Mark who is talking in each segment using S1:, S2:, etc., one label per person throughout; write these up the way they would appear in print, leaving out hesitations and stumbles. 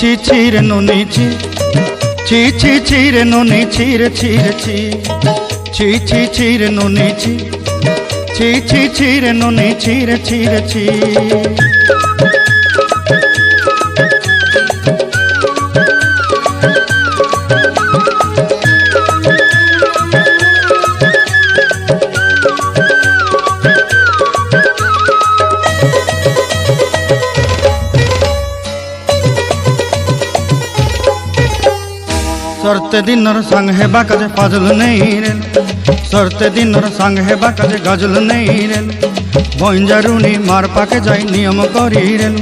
S1: ছি ছি রে নুনি ছি ছি ছি ছি রে নুনি ছি রে ছি রে ছি ছি ছি ছি রে নুনি ছি ছি ছি ছি রে নুনি ছি রে ছি রে ছি। सरते दिनर संग हेबा काजे फाजल नहीं रेल सरते दिनर संग हेबा काजे गजल नहीं रेल बंजारुनी मार पाके जाई नियम करी रेल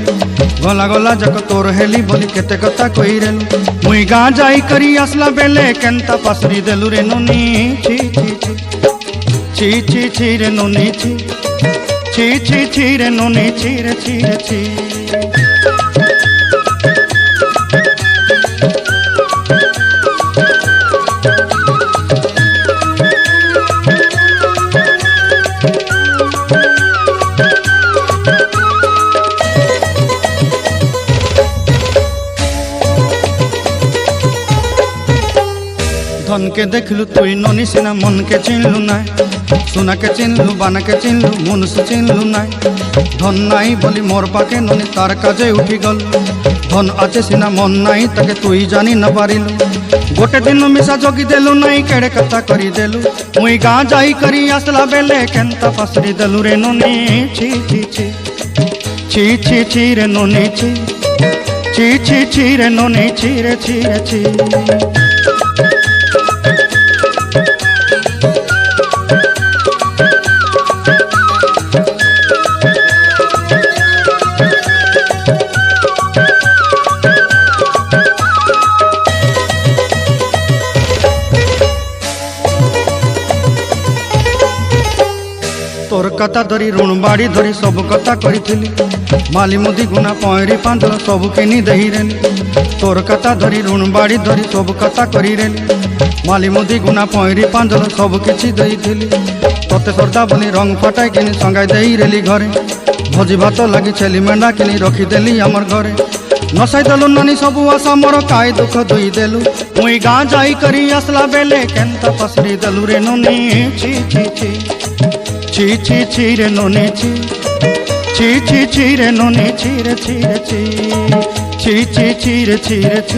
S1: गला गला जक तोर हेली बोली केते कथा कई रेल मुई गा जाई करी असला बेले केंता पासरी देलु रे नुनी छी छी छी छी छी छी रे नुनी छी छी छी छी रे नुनी छी रे छी रे छी। धन के देखलु तुई ननी सिना मन के चिन्हलु ना सुना के चिन्हलु बाना के चिन्हलु मुनुष चिन्हलु ना धन नाई बोली मोर पाके ननी तार काजे उठी गल धन आचे सिना मन नाई ताके तुई जानी न पारिलु गोटे दिन मिसा जगी देलु नाई केड़े कथा करी देलु मुई गा जाई करी आसला बेले केंता पासरी देलु रे ननी छी छी छी छी छी छी रे ननी छी छी छी छी रे ननी छी रे छी रे छी। तोर कथा धरी ऋण बाड़ी धरी सब कथा करी माली मुदी गुना पयरी पांदल सब किनी दही रेली तोर कथा धरी ऋण बाड़ी धरी सब कथा करी रेली माली मुदी गुना पयरी पांदल सब किछि दही थिली तोते सरदा बनी रंग फटाई किनी संगाई देई रेली घरे भोजी भात लगी छेली मेंढा किनी रखी देली हमर घरे नसाई देलु नानी सबु आशा मोर काई दुख दुई देलु मुई गा जाई करी असला बेले केंता पसरी देलु रे नुनी छी छी छी छी छी छी रे नुनी छी छी छी छी रे नुनी छी रे छी रे छी छी छी छी रे छी रे छी।